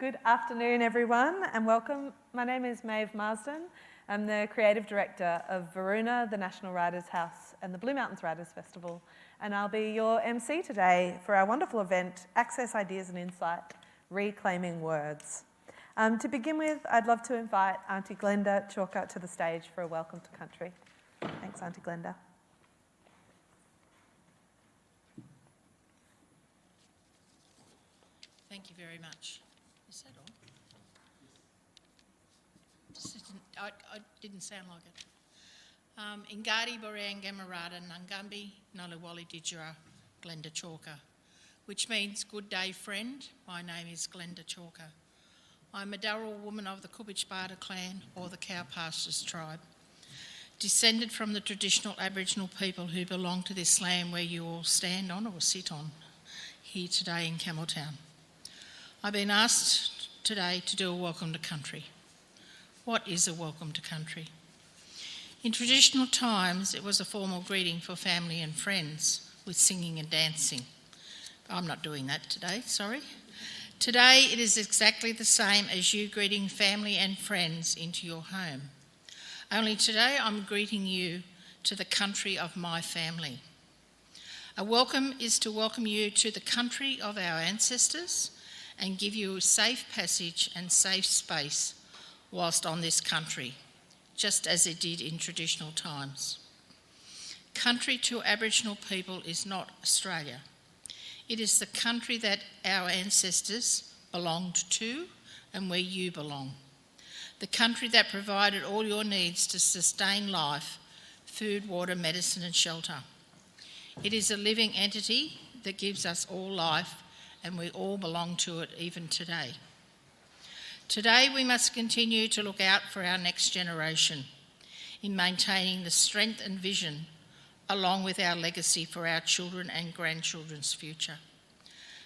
Good afternoon, everyone, and welcome. My name is Maeve Marsden. I'm the Creative Director of Varuna, the National Writers' House, and the Blue Mountains Writers Festival, and I'll be your MC today for our wonderful event, Access Ideas and Insight, Reclaiming Words. To begin with, I'd love to invite Auntie Glenda Chalker to the stage for a welcome to country. Thanks, Auntie Glenda. Thank you very much. Is that all? I didn't sound like it. Ingadi Borang Gamarada Nangambi Naliwali Didjara Glenda Chalker, which means good day friend. My name is Glenda Chalker. I'm a Darrell woman of the Kubitjbada clan or the Cow Pastures tribe, descended from the traditional Aboriginal people who belong to this land where you all stand on or sit on here today in Campbelltown. I've been asked today to do a welcome to country. What is a welcome to country? In traditional times, it was a formal greeting for family and friends with singing and dancing. I'm not doing that today, sorry. Today, it is exactly the same as you greeting family and friends into your home. Only today, I'm greeting you to the country of my family. A welcome is to welcome you to the country of our ancestors and give you a safe passage and safe space whilst on this country, just as it did in traditional times. Country to Aboriginal people is not Australia. It is the country that our ancestors belonged to and where you belong. The country that provided all your needs to sustain life, food, water, medicine and shelter. It is a living entity that gives us all life, and we all belong to it even today. Today we must continue to look out for our next generation in maintaining the strength and vision along with our legacy for our children and grandchildren's future.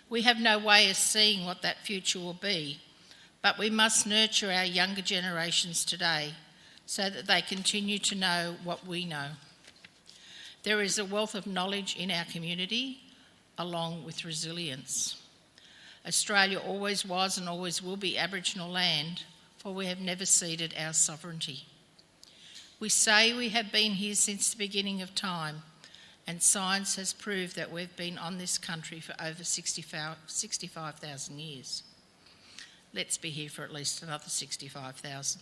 We have no way of seeing what that future will be, but we must nurture our younger generations today so that they continue to know what we know. There is a wealth of knowledge in our community along with resilience. Australia always was and always will be Aboriginal land, for we have never ceded our sovereignty. We say we have been here since the beginning of time, and science has proved that we've been on this country for over 65,000 years. Let's be here for at least another 65,000.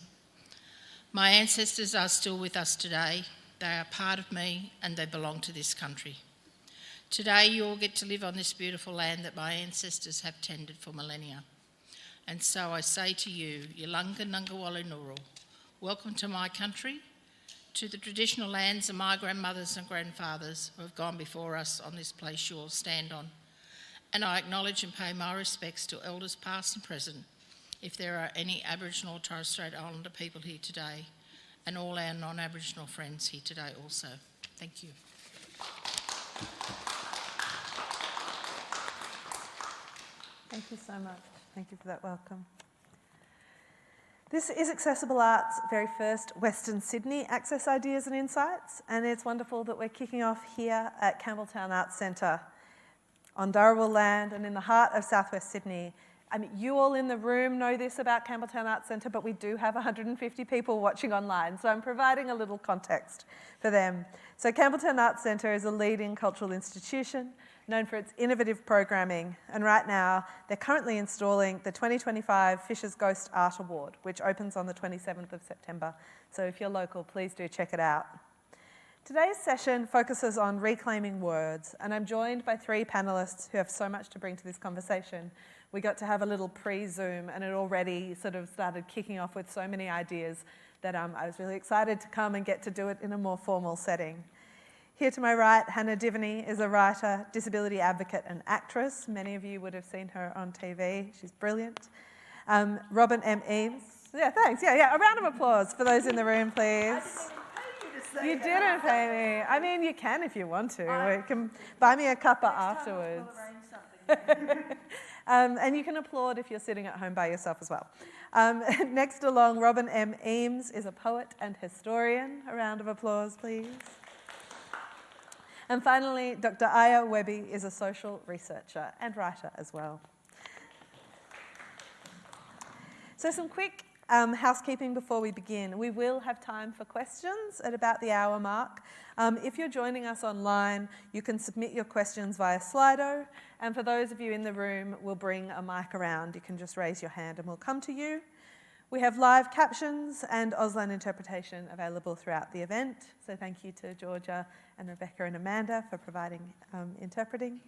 My ancestors are still with us today. They are part of me and they belong to this country. Today you all get to live on this beautiful land that my ancestors have tended for millennia. And so I say to you, Yulunga Nungawali Nurul, welcome to my country, to the traditional lands of my grandmothers and grandfathers who have gone before us on this place you all stand on. And I acknowledge and pay my respects to elders past and present, if there are any Aboriginal or Torres Strait Islander people here today, and all our non-Aboriginal friends here today also. Thank you. Thank you so much. Thank you for that welcome. This is Accessible Art's very first Western Sydney Access Ideas and Insights, and it's wonderful that we're kicking off here at Campbelltown Arts Centre on Dharawal land and in the heart of southwest Sydney. I mean, you all in the room know this about Campbelltown Arts Centre, but we do have 150 people watching online, so I'm providing a little context for them. So Campbelltown Arts Centre is a leading cultural institution known for its innovative programming, and right now they're currently installing the 2025 Fisher's Ghost Art Award, which opens on the 27th of September. So if you're local, please do check it out. Today's session focuses on reclaiming words, and I'm joined by three panellists who have so much to bring to this conversation. We got to have a little pre-Zoom, and it already sort of started kicking off with so many ideas that I was really excited to come and get to do it in a more formal setting. Here to my right, Hannah Diviney is a writer, disability advocate and actress. Many of you would have seen her on TV. She's brilliant. Robin M. Eames. Yeah, thanks. Yeah. A round of applause for those in the room, please. You didn't pay me. I mean, you can if you want to. You can buy me a cuppa afterwards. And you can applaud if you're sitting at home by yourself as well. Next along, Robin M. Eames is a poet and historian. A round of applause, please. And finally, Dr. Ayah Wehbe is a social researcher and writer as well. So some quick housekeeping before we begin. We will have time for questions at about the hour mark. If you're joining us online, you can submit your questions via Slido. And for those of you in the room, we'll bring a mic around. You can just raise your hand and we'll come to you. We have live captions and Auslan interpretation available throughout the event. So thank you to Georgia and Rebecca and Amanda for providing interpreting.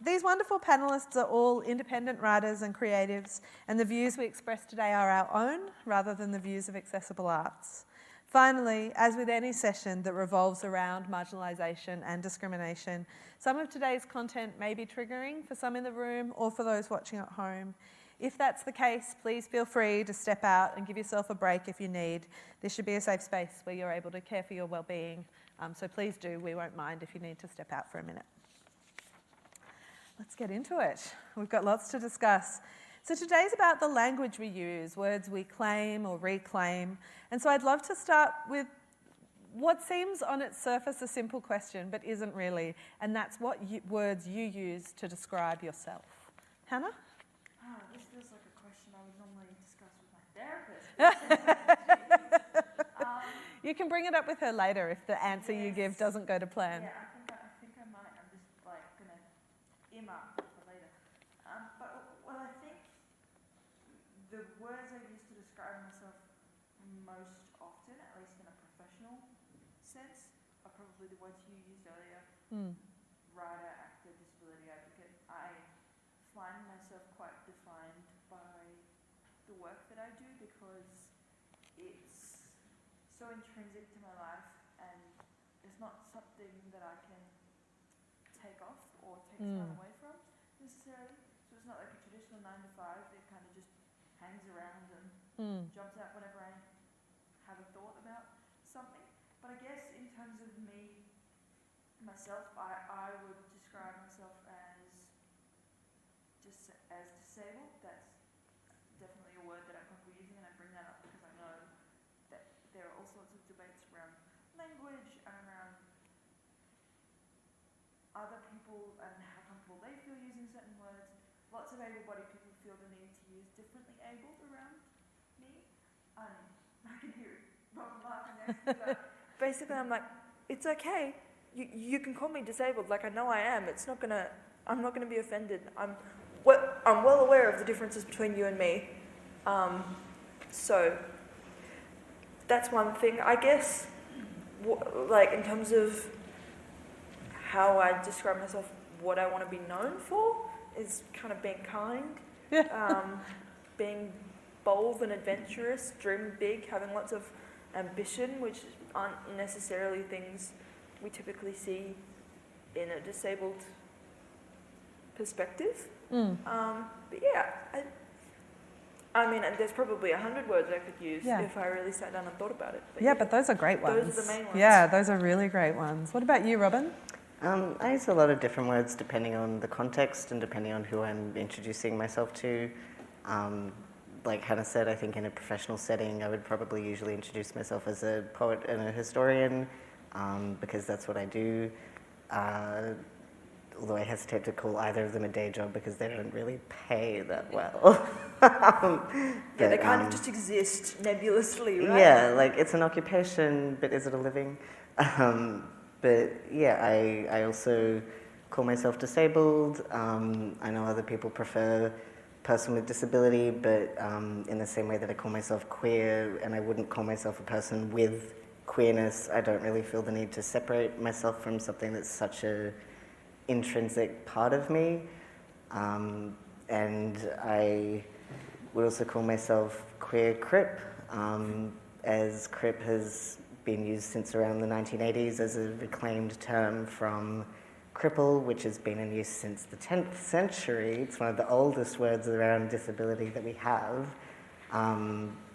These wonderful panellists are all independent writers and creatives, and the views we express today are our own rather than the views of Accessible Arts. Finally, as with any session that revolves around marginalisation and discrimination, some of today's content may be triggering for some in the room or for those watching at home. If that's the case, please feel free to step out and give yourself a break if you need. This should be a safe space where you're able to care for your well-being. So please do, we won't mind if you need to step out for a minute. Let's get into it. We've got lots to discuss. So today's about the language we use, words we claim or reclaim. And so I'd love to start with what seems on its surface a simple question, but isn't really. And that's what words you use to describe yourself. Hannah? This feels like a question I would normally discuss with my therapist. You can bring it up with her later if the answer you give doesn't go to plan. Yeah, I think I might. I'm just gonna earmark it for later. I think the words I use to describe myself most often, at least in a professional sense, are probably the words you used earlier. Writer, actor, disability advocate. I find myself quite defined by the work that I do because it's so intrinsic to my life and it's not something that I can take off or take time away from necessarily. So it's not like a traditional 9 to 5 that kind of just hangs around and jumps out whenever I have a thought about something. But I guess in terms of myself, I would describe myself as disabled. That's definitely a word that I'm probably using, and I bring that up because I know that there are all sorts of debates around language and around other people and how comfortable they feel using certain words. Lots of able-bodied people feel the need to use differently abled around me. I can hear Robin laughing next to that. Basically, I'm like, it's okay. You can call me disabled. Like, I know I am. I'm not gonna be offended. I'm well aware of the differences between you and me. So that's one thing. I guess, in terms of how I describe myself, what I want to be known for is kind of being kind, being bold and adventurous, dreaming big, having lots of ambition, which aren't necessarily things we typically see in a disabled perspective. But yeah, I mean, there's probably 100 words I could use if I really sat down and thought about it. But those are great ones. Those are the main ones. Yeah, those are really great ones. What about you, Robin? I use a lot of different words depending on the context and depending on who I'm introducing myself to. Like Hannah said, I think in a professional setting, I would probably usually introduce myself as a poet and a historian because that's what I do. Although I hesitate to call either of them a day job because they don't really pay that well. They kind of just exist nebulously, right? Yeah, like it's an occupation, but is it a living? But yeah, I also call myself disabled. I know other people prefer person with disability, but in the same way that I call myself queer and I wouldn't call myself a person with queerness, I don't really feel the need to separate myself from something that's such a intrinsic part of me. And I would also call myself queer crip, as crip has been used since around the 1980s as a reclaimed term from cripple, which has been in use since the 10th century. It's one of the oldest words around disability that we have,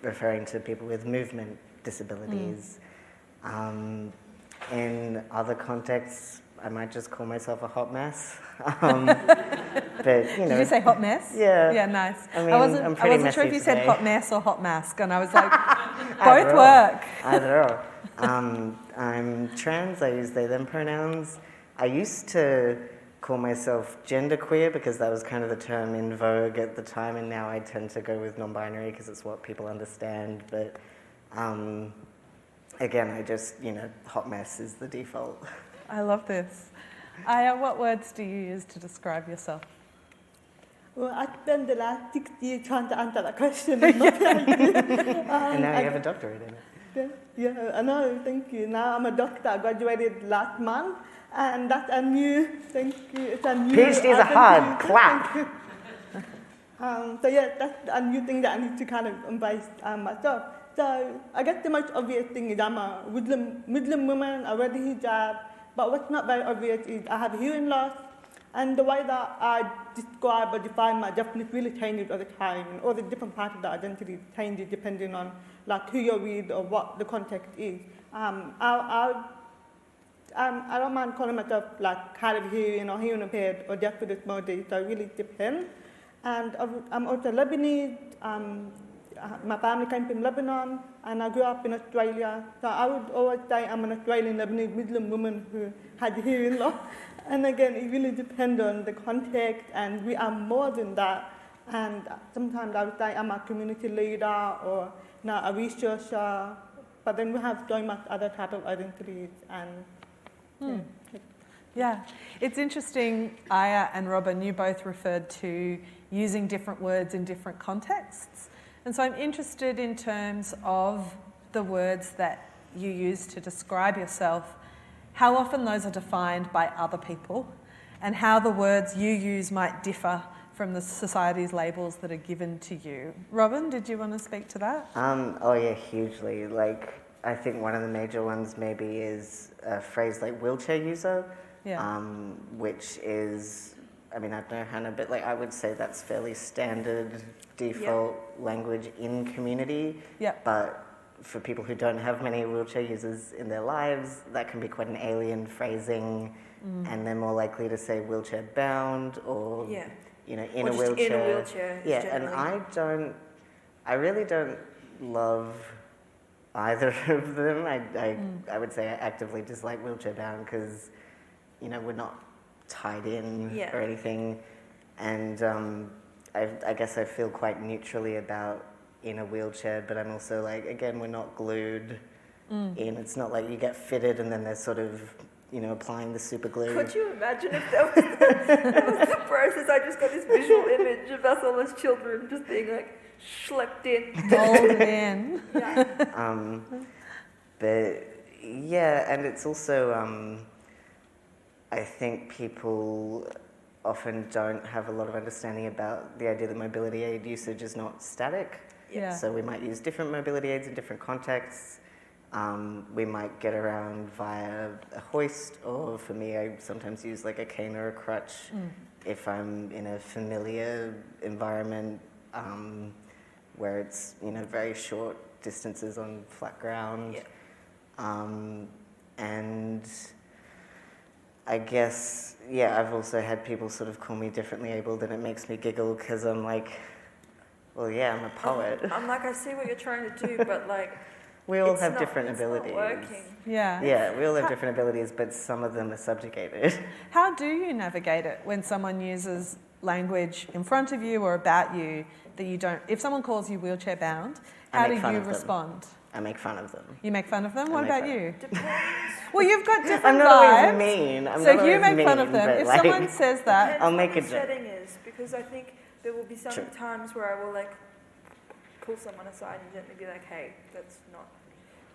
referring to people with movement disabilities. In other contexts, I might just call myself a hot mess. But, you know. Did you say hot mess? Yeah. Yeah, nice. I mean, I I'm pretty wasn't sure if you messy said today. hot mess or hot mask, and I was like, both work. Either or. I'm trans, I use they, them pronouns. I used to call myself genderqueer because that was kind of the term in vogue at the time, and now I tend to go with non-binary because it's what people understand. But again, I just, hot mess is the default. I love this. Ayah, what words do you use to describe yourself? Well, I spent the last 6 years trying to answer that question. And now you have a doctorate in it. Yeah, I know, thank you. Now I'm a doctor. I graduated last month, and that's a new, thank you, it's a new... PhD is a hard clap. So yeah, that's a new thing that I need to kind of embrace myself. So I guess the most obvious thing is I'm a Muslim woman, I wear the hijab, but what's not very obvious is I have hearing loss, and the way that I describe or define my deafness really changes all the time, and all the different parts of the identity changes depending on like who you're with or what the context is. I don't mind calling myself like hard of hearing or hearing impaired or deaf with a small d, so it really depends. And I'm also Lebanese. My family came from Lebanon, and I grew up in Australia. So I would always say I'm an Australian Lebanese Muslim woman who had hearing loss. And again, it really depends on the context, and we are more than that. And sometimes I would say I'm a community leader or a researcher, but then we have so much other type of identities. And Yeah, it's interesting, Ayah and Robin, you both referred to using different words in different contexts. And so I'm interested in terms of the words that you use to describe yourself, how often those are defined by other people, and how the words you use might differ from the society's labels that are given to you. Robin, did you want to speak to that? Oh yeah, hugely. Like, I think one of the major ones maybe is a phrase like wheelchair user, which is, I mean, I don't know, Hannah, but like I would say that's fairly standard default language in community. Yeah. But for people who don't have many wheelchair users in their lives, that can be quite an alien phrasing, and they're more likely to say wheelchair bound or in a wheelchair. In a wheelchair. Yeah, and I really don't love either of them. I would say I actively dislike wheelchair bound because, we're not tied in or anything. And I guess I feel quite neutrally about in a wheelchair, but I'm also like, again, we're not glued in. It's not like you get fitted and then they're sort of, applying the super glue. Could you imagine if that was the process? I just got this visual image of us all as children just being like schlepped in. Molded in. But yeah, and it's also, I think people often don't have a lot of understanding about the idea that mobility aid usage is not static. Yeah. So we might use different mobility aids in different contexts. We might get around via a hoist, or for me, I sometimes use like a cane or a crutch if I'm in a familiar environment where it's, very short distances on flat ground. And I guess, I've also had people sort of call me differently abled, and it makes me giggle because I'm like, well, I'm a poet. I'm like, I see what you're trying to do, but like, we all have different abilities. It's not working. Yeah. We all have different abilities, but some of them are subjugated. How do you navigate it when someone uses language in front of you or about you that you don't... If someone calls you wheelchair bound, how do you respond? I make fun of them. You make fun of them? What about you? Depends. Well, you've got different I'm not vibes. always mean. So you make fun of them. If someone says that... I'll make a joke. Setting is, because I think there will be some times where I will like pull someone aside and gently be like, hey, that's not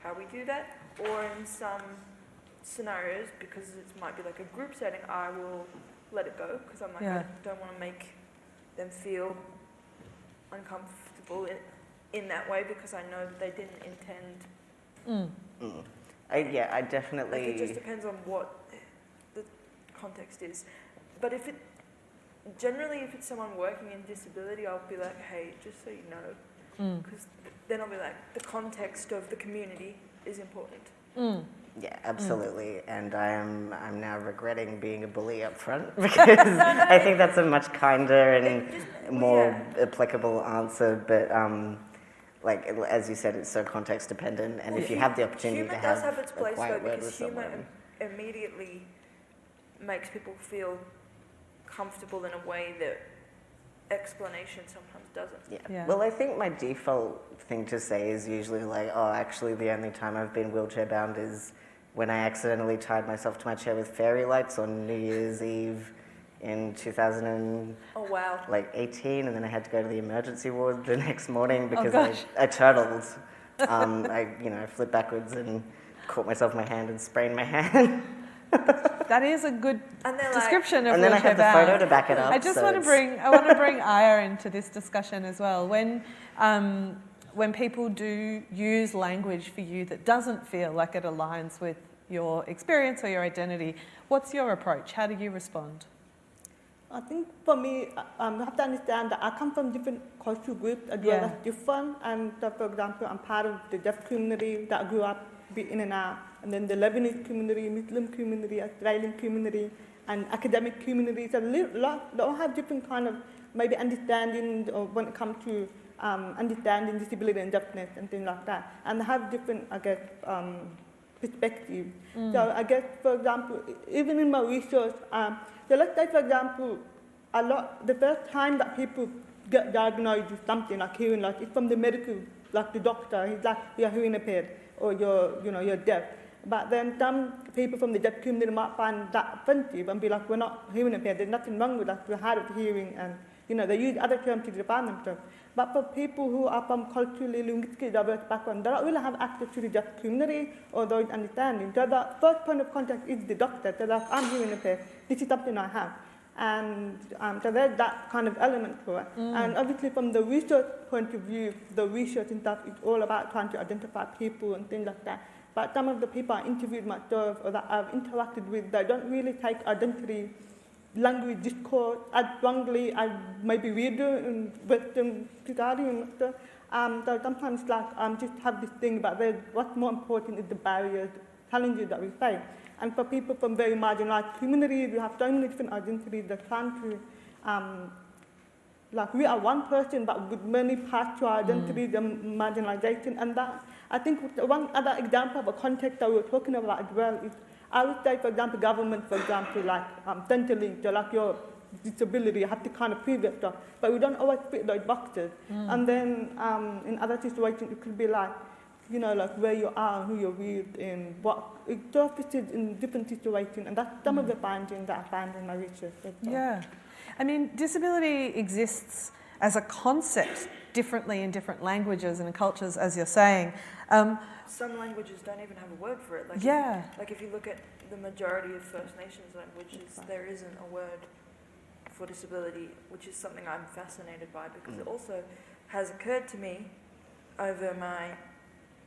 how we do that. Or in some scenarios, because it might be like a group setting, I will let it go because I'm like, I don't want to make them feel uncomfortable in that way because I know that they didn't intend. I definitely... Like it just depends on what the context is. But generally if it's someone working in disability, I'll be like, hey, just so you know, because then I'll be like, the context of the community is important. Yeah, absolutely. And I'm now regretting being a bully up front because I think that's a much kinder and more applicable answer. But like as you said, it's so context dependent. And if you have the opportunity to have its a place quiet though, word because with humour someone, immediately makes people feel comfortable in a way that explanation sometimes doesn't. Yeah. Well, I think my default thing to say is usually like, oh, actually the only time I've been wheelchair bound is when I accidentally tied myself to my chair with fairy lights on New Year's Eve in 2018, Oh wow. and then I had to go to the emergency ward the next morning because gosh. I turtled. I flipped backwards and caught myself in my hand and sprained my hand. That is a good And they're like, description of And then I wheelchair have the bound. photo to back it up. I just so want to bring Ayah into this discussion as well. When people do use language for you that doesn't feel like it aligns with your experience or your identity, what's your approach? How do you respond? I think for me, you have to understand that I come from different cultural groups as well as different. And so, for example, I'm part of the deaf community that I grew up in and out. And then the Lebanese community, Muslim community, Australian community, and academic communities. So they all have different kind of maybe understanding when it comes to understanding disability and deafness and things like that. And they have different, I guess, perspectives. So I guess, for example, even in my research, so let's say, for example, the first time that people get diagnosed with something like hearing loss, it's from the medical, like the doctor. He's like, you're hearing impaired or you're deaf. But then some people from the deaf community might find that offensive and be like, we're not hearing impaired. There's nothing wrong with us. We're hard of hearing, and they use other terms to define themselves. But for people who are from culturally, linguistically diverse backgrounds, they don't really have access to the deaf community or those understanding. So the first point of contact is the doctor. So like, I'm hearing impaired. This is something I have. And so there's that kind of element to it. And obviously from the research point of view, the research and stuff is all about trying to identify people and things like that. But some of the people I interviewed myself or that I've interacted with, they don't really take identity language discourse as strongly as maybe we do in Western society and stuff. So sometimes just have this thing about what's more important is the barriers, challenges that we face. And for people from very marginalized communities, we have so many different identities that trying to, we are one person, but with many parts to our identities and marginalization. And that, I think one other example of a context that we were talking about as well is, I would say, for example, government, for example, Centrelink, so like your disability, you have to kind of prove yourself, but we don't always fit those boxes. And then in other situations, it could be like where you are, who you're with, and what it surfaces in different situations, and that's some of the findings that I found in my research. Yeah. I mean, disability exists as a concept differently in different languages and cultures, as you're saying. Some languages don't even have a word for it. If you look at the majority of First Nations languages, there isn't a word for disability, which is something I'm fascinated by, because it also has occurred to me over my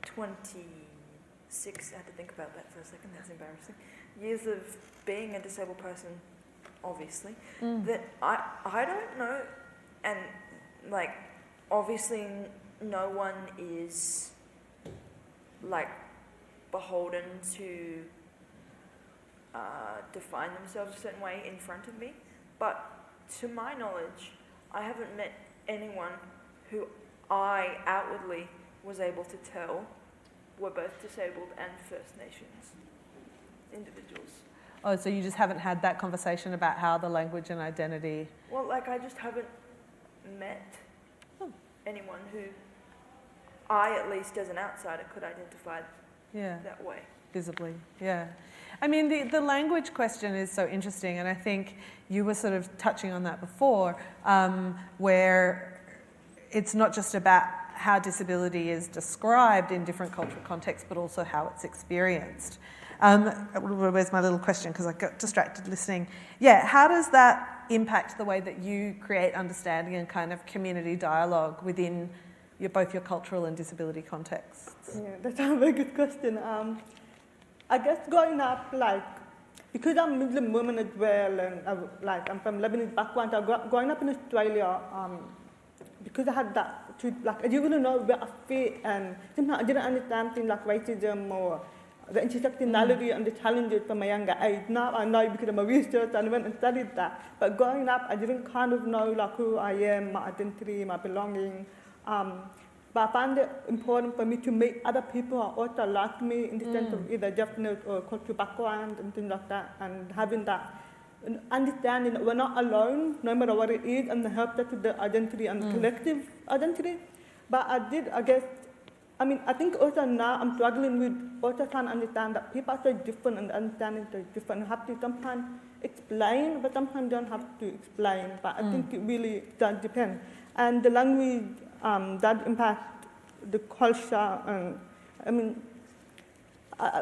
26, I had to think about that for a second, that's embarrassing, years of being a disabled person, obviously, that I don't know, and obviously no one is beholden to define themselves a certain way in front of me, but to my knowledge, I haven't met anyone who I outwardly was able to tell were both disabled and First Nations individuals. Oh, so you just haven't had that conversation about how the language and identity... Well, I just haven't met anyone who I, at least as an outsider, could identify that way. Visibly, yeah. I mean, the language question is so interesting, and I think you were sort of touching on that before, where it's not just about how disability is described in different cultural contexts, but also how it's experienced. Where's my little question, because I got distracted listening. Yeah, how does that impact the way that you create understanding and kind of community dialogue within both your cultural and disability contexts? Yeah, that's a very good question. I guess growing up, because I'm a Muslim woman as well, and I'm from Lebanese background, growing up in Australia, because I had that, I didn't really know where I fit, and sometimes I didn't understand things like racism or the intersectionality and the challenges from a younger age. Now I know because I'm a researcher and I went and studied that. But growing up, I didn't kind of know who I am, my identity, my belonging. But I found it important for me to meet other people who are also like me in the sense of either deafness or cultural background and things like that, and having that understanding that we're not alone, no matter what it is, and the help that to the identity and collective identity. But I guess, I think also now I'm struggling with also trying to understand that people are so different and understanding is so different. You have to sometimes explain, but sometimes don't have to explain. But I think it really does depend. And the language does impact the culture. And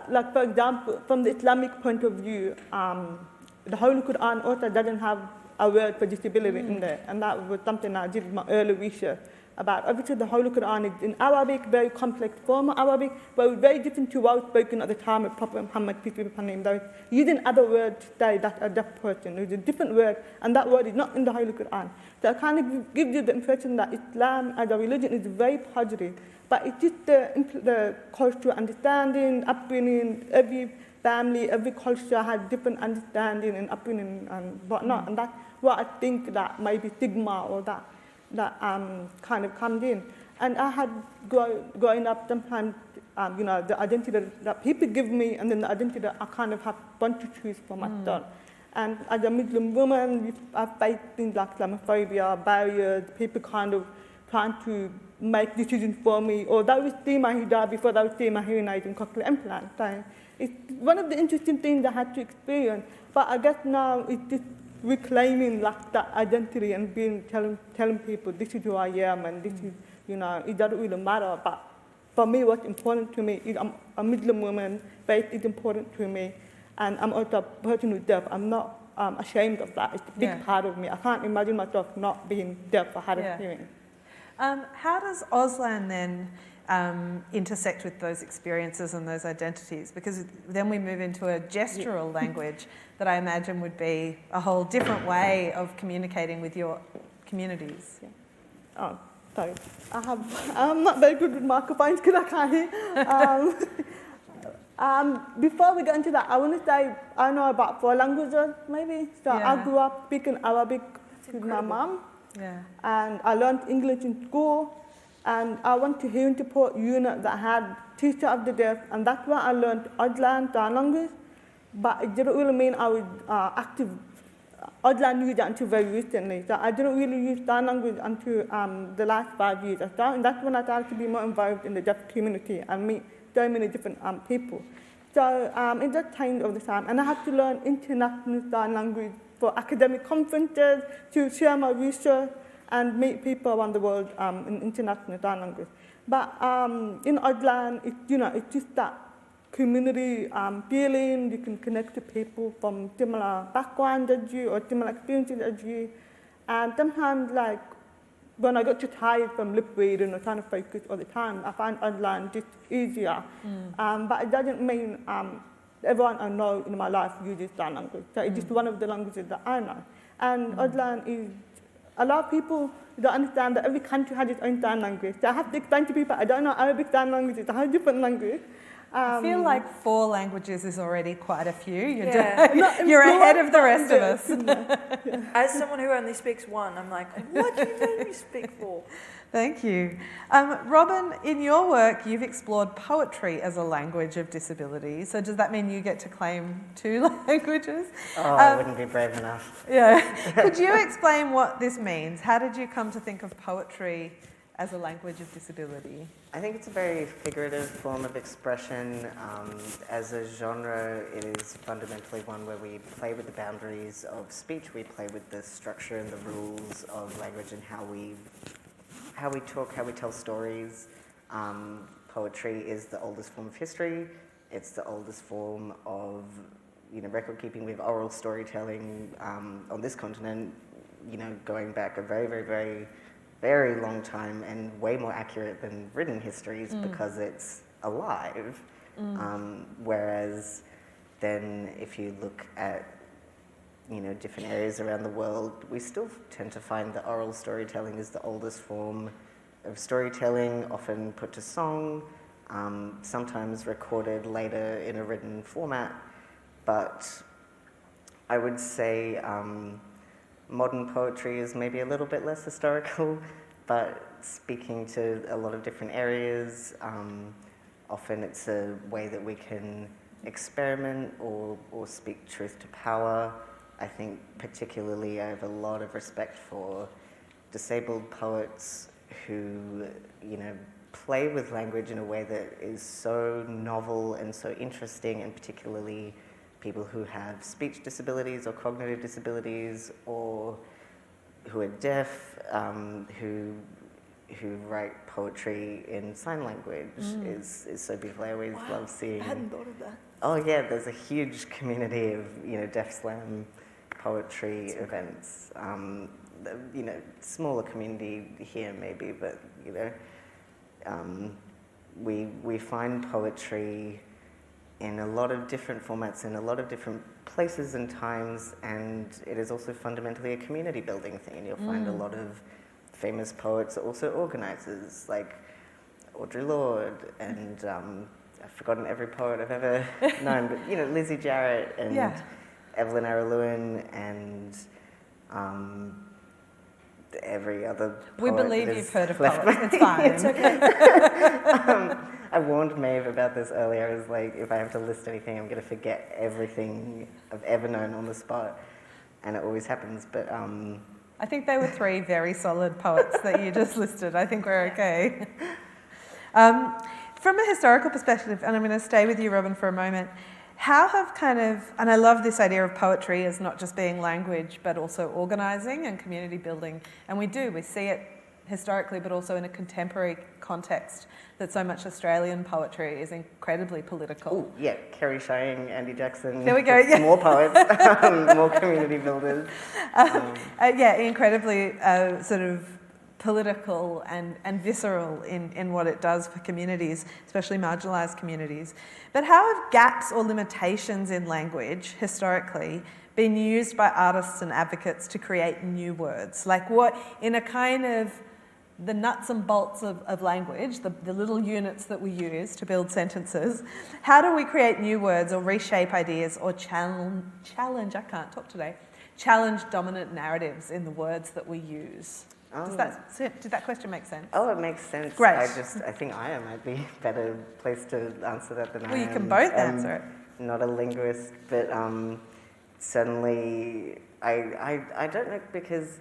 like for example, from the Islamic point of view, the Holy Quran also doesn't have a word for disability in there. And that was something I did my early research about. Obviously, the Holy Quran is in Arabic, very complex form of Arabic, but it was very different to what was spoken at the time of Prophet Muhammad, peace be upon him. They were using other words to say that a deaf person. It was a different word, and that word is not in the Holy Quran. So it kind of gives you the impression that Islam as a religion is very positive, but it's just the cultural understanding, upbringing, every family, every culture has different understanding and upbringing and whatnot, and that's what I think that maybe stigma or that kind of comes in. And I had growing up sometimes, the identity that people give me and then the identity that I kind of have want to choose for myself. And as a Muslim woman, I face things like Islamophobia, barriers, people kind of trying to make decisions for me, or they would see my hijab before they would see my hearing aids and cochlear implant. So it's one of the interesting things I had to experience, but I guess now it's just reclaiming like that identity and telling people this is who I am and this is, it doesn't really matter. But for me, what's important to me is I'm a Muslim woman, faith is important to me, and I'm also a person who's deaf. I'm not ashamed of that. It's a big part of me. I can't imagine myself not being deaf or hard of hearing. How does Auslan then intersect with those experiences and those identities? Because then we move into a gestural language that I imagine would be a whole different way of communicating with your communities. Oh, sorry. I'm not very good with microphones because I can't hear. Before we get into that, I want to say I know about 4 languages, maybe. So I grew up speaking Arabic with my mom. Yeah. And I learned English in school, and I went to hearing support unit that had teacher of the deaf, and that's where I learned Auslan sign language. But it didn't really mean I was active Auslan used until very recently. So I didn't really use sign language until the last 5 years or so, and that's when I started to be more involved in the deaf community and meet so many different people. So it just changed over the time, and I had to learn international sign language for academic conferences, to share my research and meet people around the world in international sign language. But in Auslan, it's just that community feeling. You can connect to people from similar backgrounds as you or similar experiences as you. And sometimes, like, when I got too tired from lip reading or trying to focus all the time, I find Auslan just easier. But it doesn't mean everyone I know in my life uses sign language. So it's just one of the languages that I know. And Auslan is, a lot of people don't understand that every country has its own sign language. So I have to explain to people, I don't know Arabic sign language, it's a whole different language. I feel like 4 languages is already quite a few. You're ahead of the rest of us. As someone who only speaks 1, I'm like, what do you mean you speak 4? Thank you. Robin, in your work, you've explored poetry as a language of disability. So does that mean you get to claim 2 languages? I wouldn't be brave enough. Yeah. Could you explain what this means? How did you come to think of poetry as a language of disability? I think it's a very figurative form of expression. As a genre, it is fundamentally one where we play with the boundaries of speech, we play with the structure and the rules of language and how we talk, how we tell stories. Poetry is the oldest form of history. It's the oldest form of, record keeping. We have oral storytelling on this continent, going back a very, very, very, very long time and way more accurate than written histories because it's alive. Whereas then if you look at different areas around the world, we still tend to find that oral storytelling is the oldest form of storytelling, often put to song, sometimes recorded later in a written format. But I would say modern poetry is maybe a little bit less historical, but speaking to a lot of different areas, often it's a way that we can experiment or speak truth to power. I think particularly I have a lot of respect for disabled poets who, play with language in a way that is so novel and so interesting, and particularly people who have speech disabilities or cognitive disabilities, or who are deaf, who write poetry in sign language is so beautiful. I always love seeing. I hadn't thought of that. Oh yeah, there's a huge community of deaf slam poetry events. Smaller community here maybe, but we find poetry in a lot of different formats, in a lot of different places and times, and it is also fundamentally a community building thing. And you'll find a lot of famous poets are also organisers, like Audre Lorde, and I've forgotten every poet I've ever known, but Lizzie Jarrett and Evelyn Araluen and every other poet. We believe you've heard of poets. It's fine. It's okay. I warned Maeve about this earlier. I was like, if I have to list anything, I'm going to forget everything I've ever known on the spot, and it always happens. But I think they were 3 very solid poets that you just listed. I think we're okay. From a historical perspective, and I'm going to stay with you, Robin, for a moment, how have and I love this idea of poetry as not just being language, but also organising and community building. And we see it historically, but also in a contemporary context, that so much Australian poetry is incredibly political. Oh, yeah, Kerry Shang, Andy Jackson. There we go, yeah. More poets, more community builders. Incredibly sort of political and visceral in what it does for communities, especially marginalised communities. But how have gaps or limitations in language, historically, been used by artists and advocates to create new words? Like what, in a kind of the nuts and bolts of language, the little units that we use to build sentences, how do we create new words or reshape ideas or challenge dominant narratives in the words that we use? Did that question make sense? Oh, it makes sense. Great. I think Ayah might be a better place to answer that than I am. Well, you can both answer it. Not a linguist, but certainly I don't know, because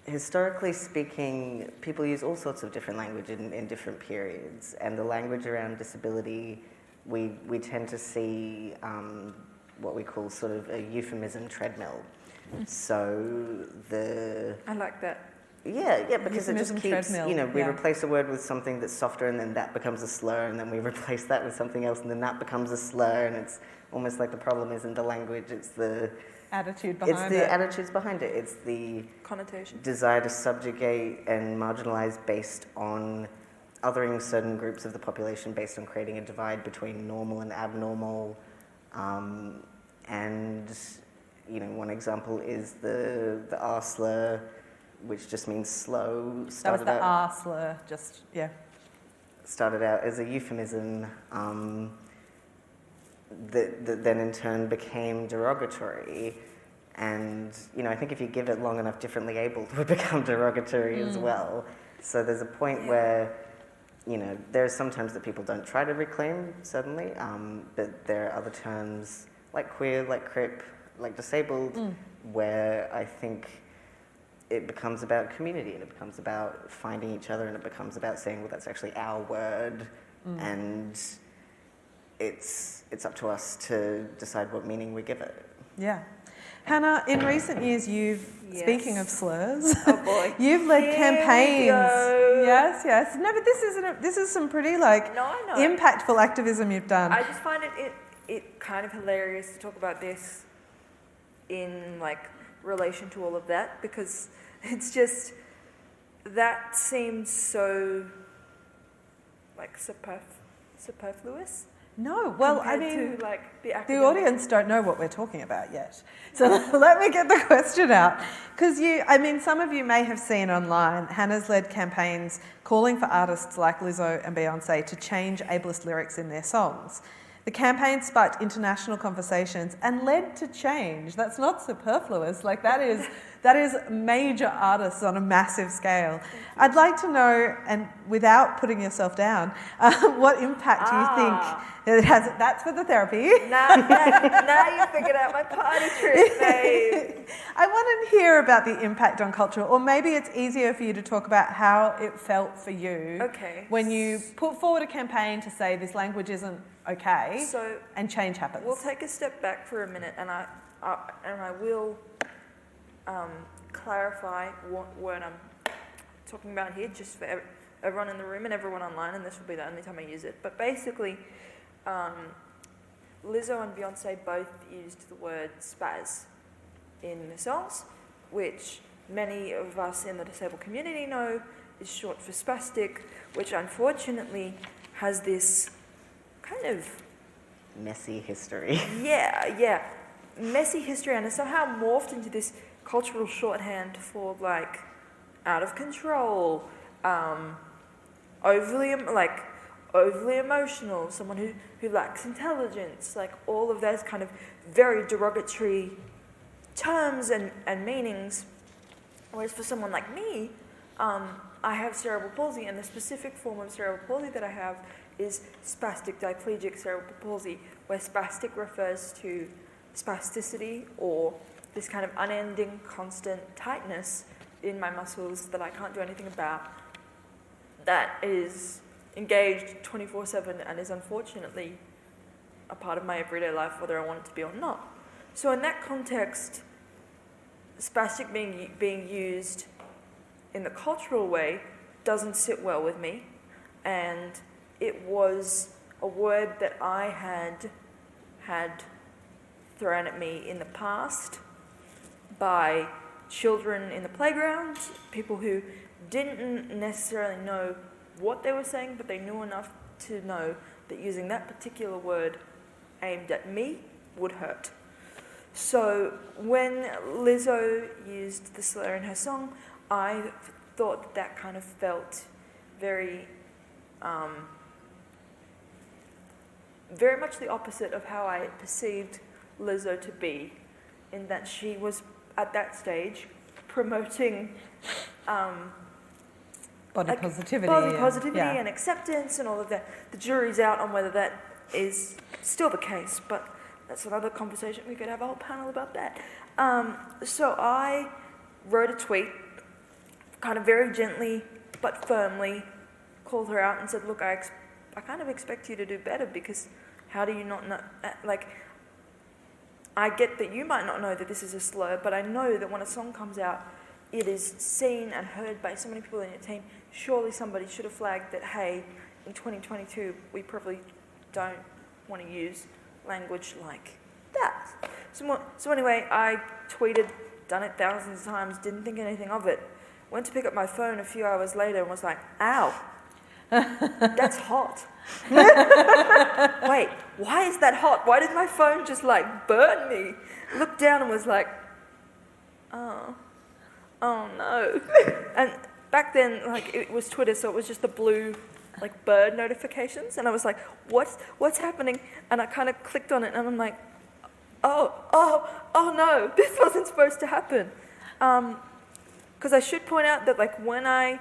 historically speaking, people use all sorts of different language in different periods, and the language around disability, we tend to see what we call sort of a euphemism treadmill. So I like that. Yeah, because it just keeps, we yeah. replace a word with something that's softer, and then that becomes a slur, and then we replace that with something else, and then that becomes a slur, and it's almost like the problem isn't the language, it's the attitude behind it. It's the attitudes behind it. It's the connotation, desire to subjugate and marginalise based on othering certain groups of the population, based on creating a divide between normal and abnormal. And one example is the R slur, which just means slow. That was the R slur, Started out as a euphemism that then in turn became derogatory. And, I think if you give it long enough, differently abled would become derogatory as well. So there's a point where, there are some terms that people don't try to reclaim, certainly, but there are other terms like queer, like crip, like disabled, where I think it becomes about community, and it becomes about finding each other, and it becomes about saying, well, that's actually our word, and it's up to us to decide what meaning we give it. Yeah. Hannah, in recent years, speaking of slurs, oh boy, you've led campaigns. Yes. No, but this is some pretty impactful activism you've done. I just find it kind of hilarious to talk about this in relation to all of that, because it's just that seems so superfluous. No, well, I mean, to, the audience don't know what we're talking about yet. So let me get the question out. Because some of you may have seen online, Hannah's led campaigns calling for artists like Lizzo and Beyonce to change ableist lyrics in their songs. The campaign sparked international conversations and led to change. That's not superfluous. That is major artists on a massive scale. I'd like to know, and without putting yourself down, what impact you think it has. That's for the therapy. Now you figured out my party trick, babe. want to hear about the impact on culture, or maybe it's easier for you to talk about how it felt for you when you put forward a campaign to say this language isn't okay, So and change happens. we'll take a step back for a minute, and I will clarify what word I'm talking about here, just for everyone in the room and everyone online, and this will be the only time I use it. But basically, Lizzo and Beyonce both used the word spaz in the songs, which many of us in the disabled community know is short for spastic, which unfortunately has this kind of Messy history. messy history, and it's somehow morphed into this cultural shorthand for like out of control, overly emotional, someone who lacks intelligence, like all of those kind of very derogatory terms and meanings. Whereas for someone like me, I have cerebral palsy, and the specific form of cerebral palsy that I have is spastic diplegic cerebral palsy, where spastic refers to spasticity, or this kind of unending, constant tightness in my muscles that I can't do anything about, that is engaged 24/7 and is unfortunately a part of my everyday life, whether I want it to be or not. So in that context, spastic being used in the cultural way doesn't sit well with me, and it was a word that I had thrown at me in the past by children in the playground, people who didn't necessarily know what they were saying, but they knew enough to know that using that particular word aimed at me would hurt. So when Lizzo used the slur in her song, I thought that kind of felt very, very much the opposite of how I perceived Lizzo to be, in that she was at that stage promoting body positivity and acceptance and all of that. The jury's out on whether that is still the case, but that's another conversation. We could have a whole panel about that. So I wrote a tweet, kind of very gently but firmly called her out and said, look, I kind of expect you to do better, because how do you not know, like, I get that you might not know that this is a slur, but I know that when a song comes out, it is seen and heard by so many people in your team. Surely somebody should have flagged that, hey, in 2022, we probably don't want to use language like that. So anyway, I tweeted, done it thousands of times, didn't think anything of it. Went to pick up my phone a few hours later and was like, ow, that's hot. Wait, why is that hot? Why did my phone just like burn me? Looked down and was like, oh no. And back then, like, it was Twitter, so it was just the blue, like, bird notifications, and I was like, what's happening? And I kind of clicked on it, and I'm like, oh no, this wasn't supposed to happen. Because I should point out that, like, when I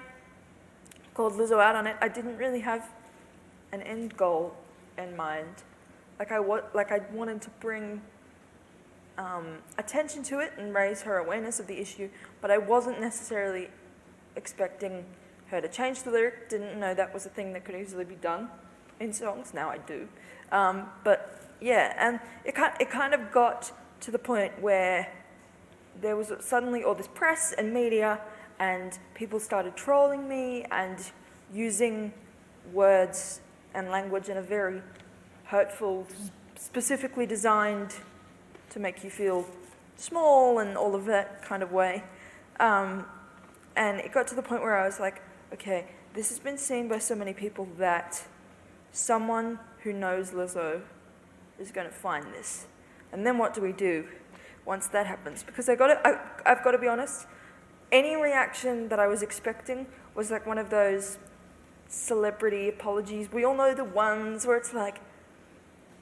called Lizzo out on it, I didn't really have an end goal in mind. Like, I wanted to bring attention to it and raise her awareness of the issue, but I wasn't necessarily expecting her to change the lyric. Didn't know that was a thing that could easily be done in songs. Now I do. But yeah, and it kind of got to the point where there was suddenly all this press and media, and people started trolling me and using words and language in a very hurtful, specifically designed to make you feel small and all of that kind of way. And it got to the point where I was like, okay, this has been seen by so many people that someone who knows Lizzo is going to find this. And then what do we do once that happens? Because I've got to be honest, any reaction that I was expecting was like one of those celebrity apologies. We all know the ones where it's like,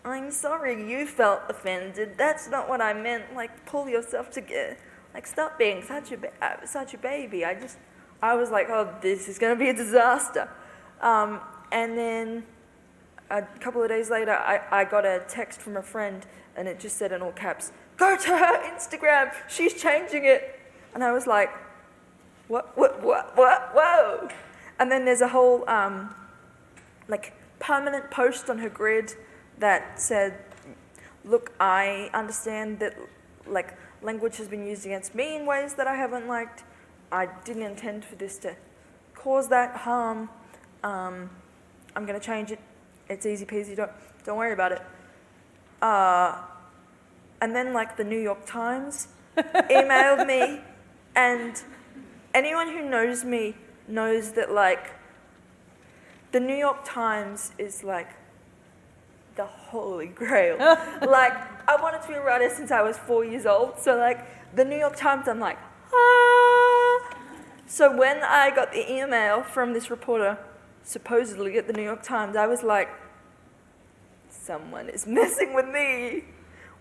I'm sorry you felt offended. That's not what I meant. Like, pull yourself together. Like, stop being such a baby. I was like, oh, this is going to be a disaster. And then a couple of days later, I got a text from a friend, and it just said in all caps, go to her Instagram, she's changing it. And I was like, what, whoa. And then there's a whole, like, permanent post on her grid that said, look, I understand that, like, language has been used against me in ways that I haven't liked. I didn't intend for this to cause that harm. I'm going to change it. It's easy peasy. Don't worry about it. And then, like, the New York Times emailed me, and anyone who knows me knows that, like, the New York Times is, like, the holy grail. Like, I wanted to be a writer since I was 4 years old, so, like, the New York Times, I'm like, ah. So when I got the email from this reporter, supposedly at the New York Times, I was like, someone is messing with me.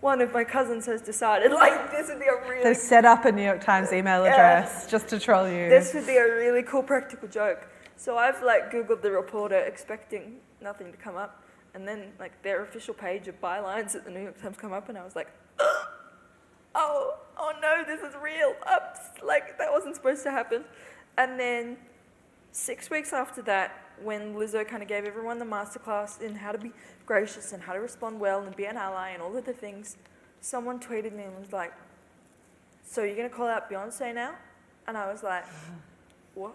One of my cousins has decided, like, this would be a really... They've set up a New York Times email address just to troll you. This would be a really cool practical joke. So I've, like, Googled the reporter expecting nothing to come up. And then, like, their official page of bylines at the New York Times come up, and I was like, oh no, this is real. Oops, like, that wasn't supposed to happen. And then 6 weeks after that, when Lizzo kind of gave everyone the masterclass in how to be gracious and how to respond well and be an ally and all of the things, someone tweeted me and was like, so you're going to call out Beyonce now? And I was like, what?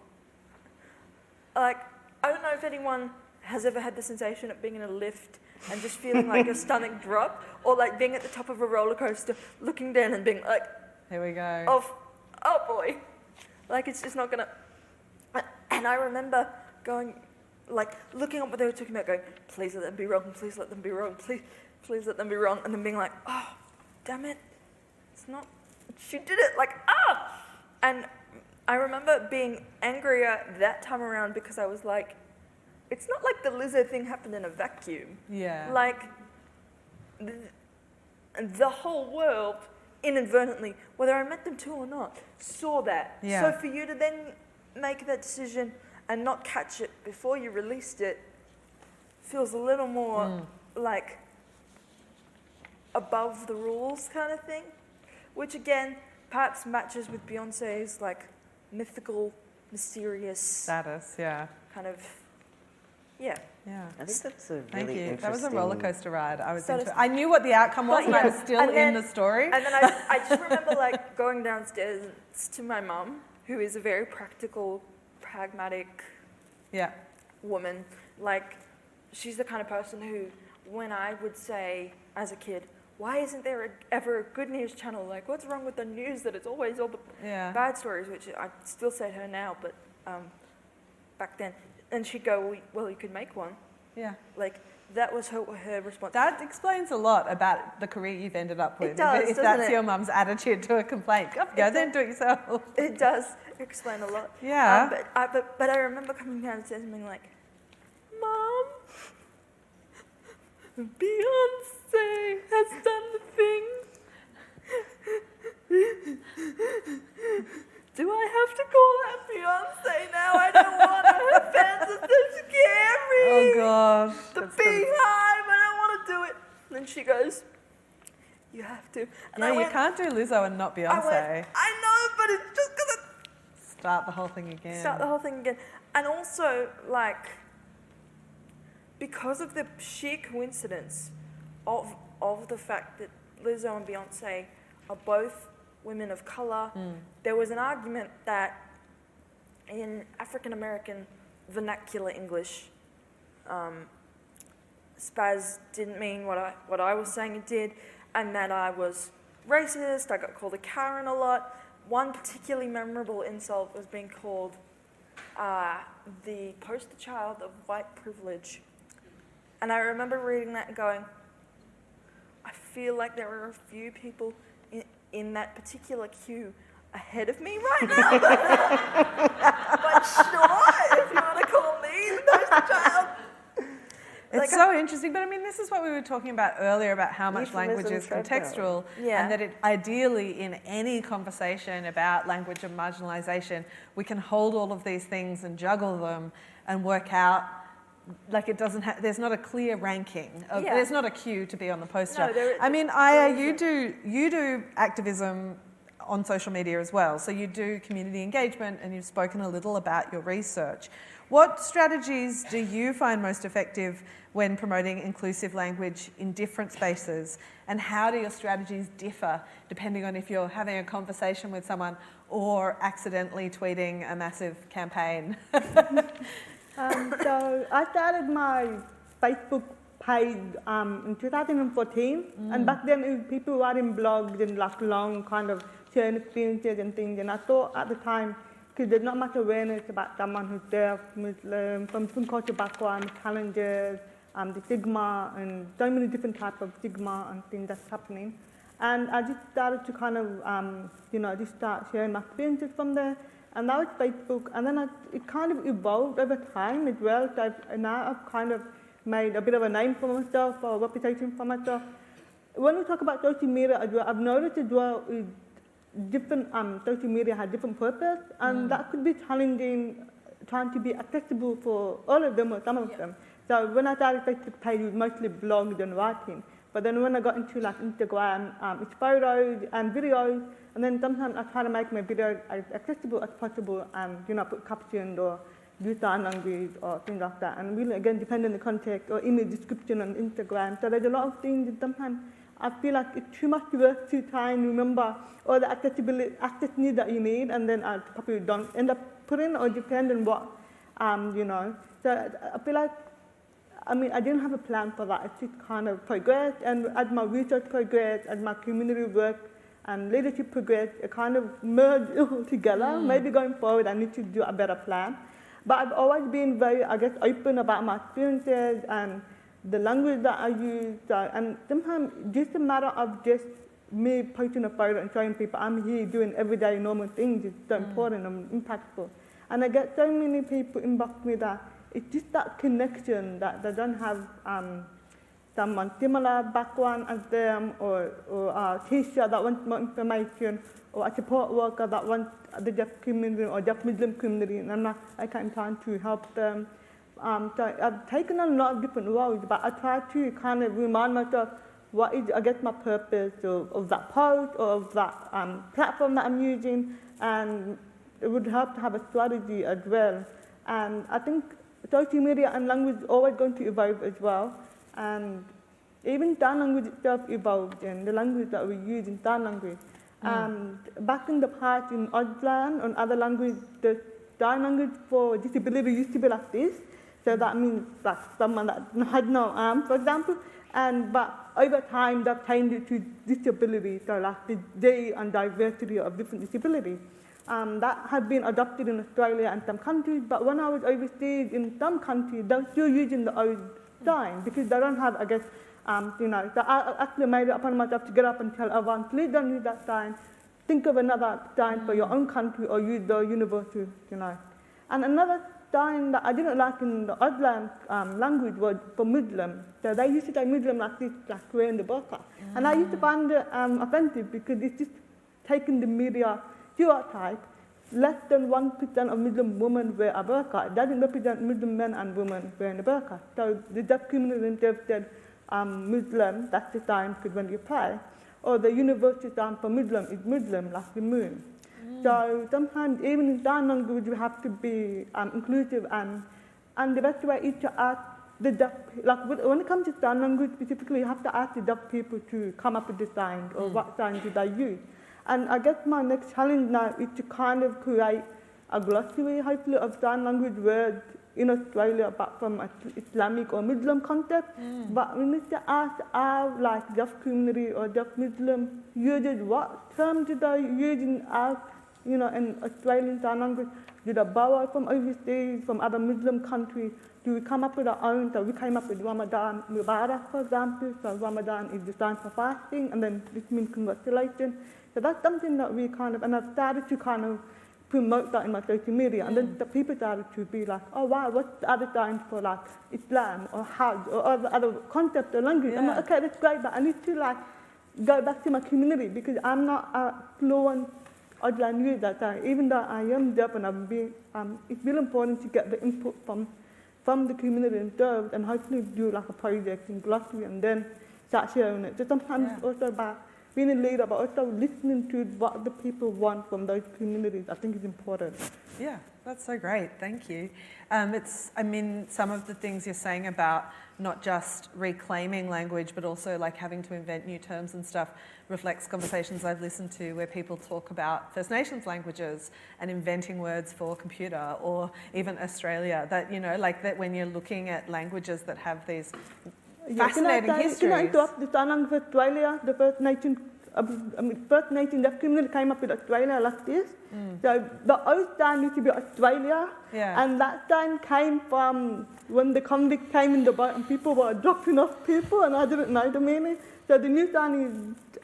Like, I don't know if anyone has ever had the sensation of being in a lift and just feeling like your stomach drop, or like being at the top of a roller coaster, looking down and being like, here we go. Oh boy. Like, it's just not going to... And I remember going, like, looking at what they were talking about, going, please let them be wrong, please let them be wrong, please let them be wrong, and then being like, oh, damn it, it's not, she did it, like, ah! And I remember being angrier that time around because I was like, it's not like the Lizzo thing happened in a vacuum. Yeah. Like, the whole world, inadvertently, whether I meant them to or not, saw that. Yeah. So for you to then make that decision and not catch it before you released it feels a little more like above the rules kind of thing, which again perhaps matches with Beyonce's like mythical, mysterious Status, yeah. kind of, yeah. Yeah. I think that's a really Thank you. interesting... That was a roller coaster ride. So I knew what the outcome was, and I was still in the story. And then I just remember like going downstairs to my mum, who is a very practical, pragmatic woman. Like, she's the kind of person who, when I would say as a kid, why isn't there ever a good news channel? Like, what's wrong with the news that it's always all the bad stories, which I still say to her now, but back then. And she'd go, well, you could make one. Yeah. Like, that was her response. That explains a lot about the career you've ended up with. It does, if that's your mum's attitude to a complaint. Go then, do it yourself. It does explain a lot. Yeah. But I remember coming downstairs and being like, Mom, Beyonce has done the thing. Do I have to call out Beyonce now? I don't want her. Her fans are so scary. Oh, gosh. The beehive, I don't want to do it. And then she goes, you have to. And you can't do Lizzo and not Beyonce. I know, but it's just going to... Start the whole thing again. And also, like, because of the sheer coincidence of the fact that Lizzo and Beyonce are both women of colour, there was an argument that in African American vernacular English, spaz didn't mean what I was saying it did, and that I was racist. I got called a Karen a lot. One particularly memorable insult was being called the poster child of white privilege. And I remember reading that and going, I feel like there are a few people in that particular queue ahead of me right now. But sure, if you want to call me the poster child. It's so interesting, but I mean, this is what we were talking about earlier about how much language is Euphemisms, contextual, and that it ideally in any conversation about language and marginalisation, we can hold all of these things and juggle them and work out like it doesn't have, there's not a clear ranking. Yeah. There's not a queue to be on the poster. No, there- I mean, there Ayah, isn't. you do activism on social media as well. So you do community engagement, and you've spoken a little about your research. What strategies do you find most effective when promoting inclusive language in different spaces? And how do your strategies differ depending on if you're having a conversation with someone or accidentally tweeting a massive campaign? So I started my Facebook page in 2014, and back then people were in blogs and like long kind of sharing experiences and things, and I thought at the time, because there's not much awareness about someone who's deaf, Muslim, from different cultural backgrounds, challenges, the stigma, and so many different types of stigma and things that's happening. And I just started to kind of, just start sharing my experiences from there. And that was Facebook. And then it kind of evolved over time as well. So now I've kind of made a bit of a name for myself, or a reputation for myself. When we talk about social media as well, I've noticed as well is different social media has different purpose, and that could be challenging, trying to be accessible for all of them or some of them. So when I started Facebook page, it was mostly blogs and writing. But then when I got into like Instagram, it's photos and videos, and then sometimes I try to make my videos as accessible as possible, and put captioned or use sign language or things like that. And really, again, depending on the context or image description on Instagram. So there's a lot of things that sometimes I feel like it's too much work to try and remember all the access needs that you need, and then I probably don't end up putting, or depend on what, So I feel like, I didn't have a plan for that. It's just kind of progressed, and as my research progressed, as my community work and leadership progressed, it kind of merged all together. Maybe going forward, I need to do a better plan. But I've always been very, open about my experiences and the language that I use. And sometimes just a matter of just me posting a photo and showing people I'm here doing everyday normal things is so important and impactful. And I get so many people inbox me that it's just that connection that they don't have someone similar background as them, or a teacher that wants more information, or a support worker that wants the deaf community or deaf Muslim community, and I can't try to help them. So I've taken on a lot of different roles, but I try to kind of remind myself what is, my purpose of that post or of that platform that I'm using, and it would help to have a strategy as well. And I think social media and language is always going to evolve as well. And even sign language itself evolved, and the language that we use in sign language. Back in the past in Auslan and other languages, the sign language for disability used to be like this. So that means like someone that had no arm, for example. But over time, they've changed it to disability, so like the D and diversity of different disabilities. That had been adopted in Australia and some countries, but when I was overseas in some countries, they're still using the old sign because they don't have, so I actually made it upon myself to get up and tell everyone, please don't use that sign. Think of another sign for your own country, or use the universal, And another sign that I didn't like in the Auslan language was for Muslim. So they used to say Muslim like this, like wearing the burqa. And I used to find it offensive because it's just taking the media stereotype. Less than 1% of Muslim women wear a burqa. It doesn't represent Muslim men and women wearing a burqa. So the deaf community said Muslim, that's the sign because when you pray. Or the universal sign for Muslim is Muslim, like the moon. So sometimes even in sign language we have to be inclusive, and the best way is to ask the deaf, like when it comes to sign language specifically, you have to ask the deaf people to come up with the signs, or what signs do they use. And I guess my next challenge now is to kind of create a glossary, hopefully, of sign language words in Australia, apart from Islamic or Muslim concept. But we need to ask our deaf community or deaf Muslim users, what terms do they use in our, in Australian sign language? Do they borrow from overseas, from other Muslim countries? Do we come up with our own? So we came up with Ramadan Mubarak, for example. So Ramadan is the sign for fasting, and then this means congratulations. So that's something that we and I've started to kind of promote that in my social media. And then the people started to be like, oh wow, what's the other signs for Islam or Hajj or other concepts or language? I'm like, okay, that's great, but I need to go back to my community because I'm not a fluent Auslan user. So even though I am deaf and it's really important to get the input from from the community themselves and hopefully do like a project in glossary and then start sharing it. So sometimes it's also about being a leader, but also listening to what the people want from those communities, I think is important. Yeah, that's so great. Thank you. Some of the things you're saying about not just reclaiming language, but also like having to invent new terms and stuff reflects conversations I've listened to where people talk about First Nations languages and inventing words for computer, or even Australia, that, like that when you're looking at languages that have these fascinating histories. Can I interrupt the Tanang of Australia, the First Nation that community came up with Australia like this. So the old sign used to be Australia, and that sign came from when the convict came in the boat and people were dropping off people, and I didn't know the meaning. So the new sign is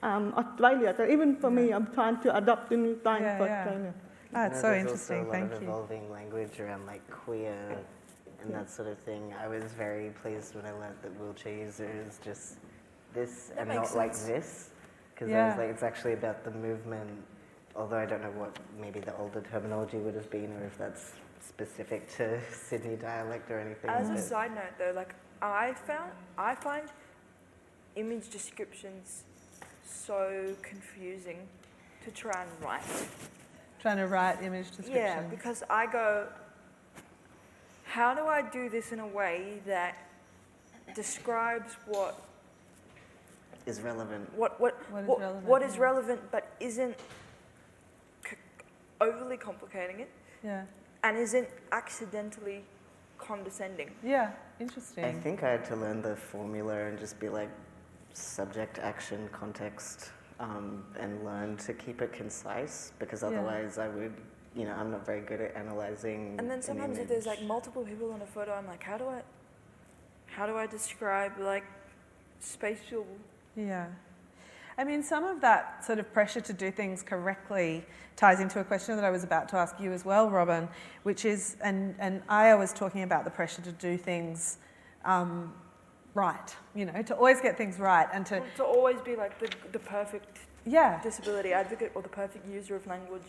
Australia. So even for me, I'm trying to adopt the new sign for Australia. Oh, it's so interesting. Thank There's you. also a lot of evolving language around like queer and that sort of thing. I was very pleased when I learned that wheelchair user is just this and not like this. Because I was like, it's actually about the movement, although I don't know what maybe the older terminology would have been, or if that's specific to Sydney dialect or anything. As a side note though, like I find image descriptions so confusing to try and write. Trying to write image descriptions. Yeah, because I go, how do I do this in a way that describes what is relevant. What is relevant, but isn't overly complicating it, and isn't accidentally condescending. Yeah, interesting. I think I had to learn the formula and just be like subject, action, context, and learn to keep it concise, because otherwise I would, I'm not very good at analysing. And then sometimes if there's like multiple people in a photo, I'm like, how do I describe like spatial? Yeah. I mean, some of that sort of pressure to do things correctly ties into a question that I was about to ask you as well, Robin, which is, and Ayah was talking about the pressure to do things right, to always get things right and to always be like the perfect disability advocate or the perfect user of language.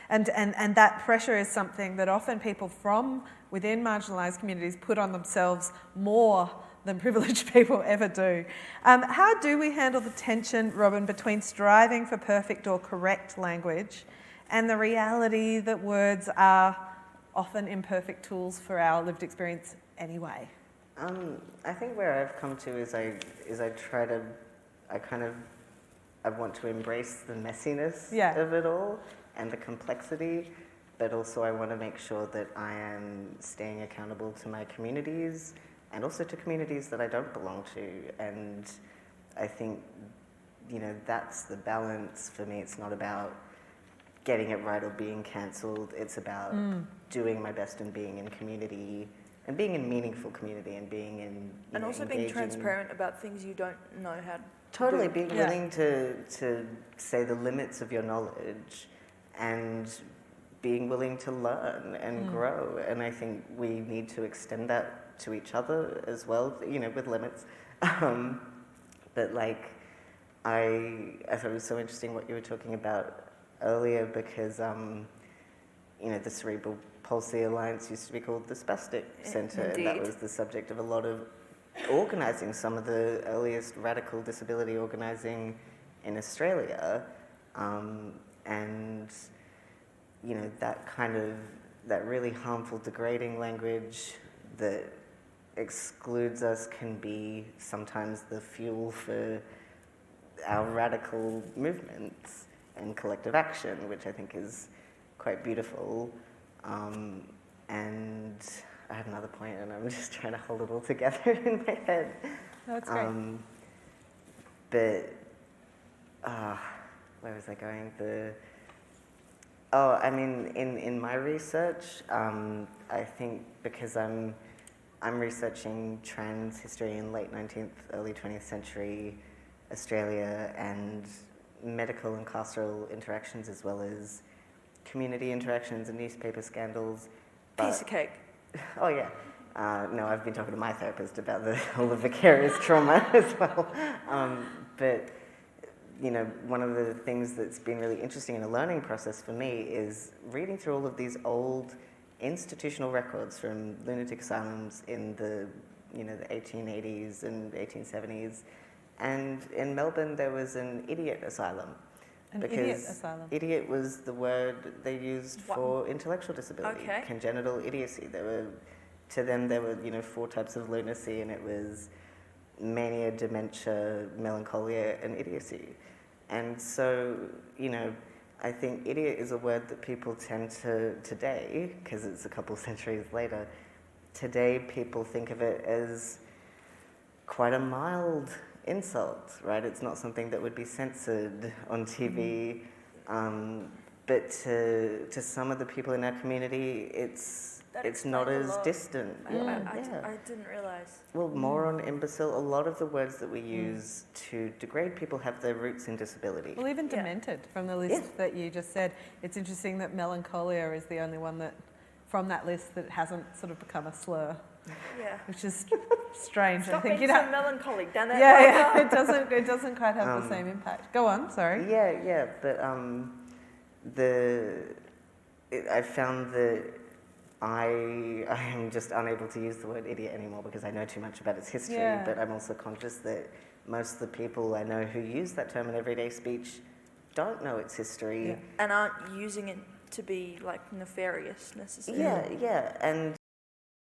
And that pressure is something that often people from within marginalised communities put on themselves more than privileged people ever do. How do we handle the tension, Robin, between striving for perfect or correct language and the reality that words are often imperfect tools for our lived experience anyway? I think where I've come to is I want to embrace the messiness of it all and the complexity, but also I want to make sure that I am staying accountable to my communities and also to communities that I don't belong to. And I think, that's the balance for me. It's not about getting it right or being cancelled. It's about doing my best and being in community and being in meaningful community and being in, and also being transparent about things you don't know how to Totally, being willing to say the limits of your knowledge and being willing to learn and grow. And I think we need to extend that to each other as well, with limits. But like, I thought it was so interesting what you were talking about earlier, because, the Cerebral Palsy Alliance used to be called the Spastic Centre, and that was the subject of a lot of organising, some of the earliest radical disability organising in Australia, and that really harmful, degrading language that excludes us can be sometimes the fuel for our radical movements and collective action, which I think is quite beautiful. And I have another point, and I'm just trying to hold it all together in my head. No, that's great. Where was I going? In my research, I think because I'm researching trans history in late 19th, early 20th century Australia and medical and carceral interactions, as well as community interactions and newspaper scandals. Piece of cake. Oh yeah. No, I've been talking to my therapist about all the vicarious trauma as well. But one of the things that's been really interesting in a learning process for me is reading through all of these old institutional records from lunatic asylums in the, the 1880s and 1870s. And in Melbourne, there was an idiot asylum. An because idiot asylum. Idiot was the word they used for intellectual disability, Okay. congenital idiocy. To them, there were 4 types of lunacy, and it was mania, dementia, melancholia, and idiocy. And so, I think idiot is a word that people tend to, today, because it's a couple centuries later, today people think of it as quite a mild insult, right? It's not something that would be censored on TV, but to some of the people in our community, it's not as distant. I didn't realise. Well, moron, imbecile, a lot of the words that we use to degrade people have their roots in disability. Well, even demented from the list that you just said. It's interesting that melancholia is the only one that, from that list, that hasn't sort of become a slur. Yeah. Which is strange. Stop I think being so melancholic, damn it. It doesn't quite have the same impact. Go on, sorry. Yeah, but I found that I am just unable to use the word idiot anymore because I know too much about its history, but I'm also conscious that most of the people I know who use that term in everyday speech don't know its history. And aren't using it to be like nefarious necessarily. Yeah, and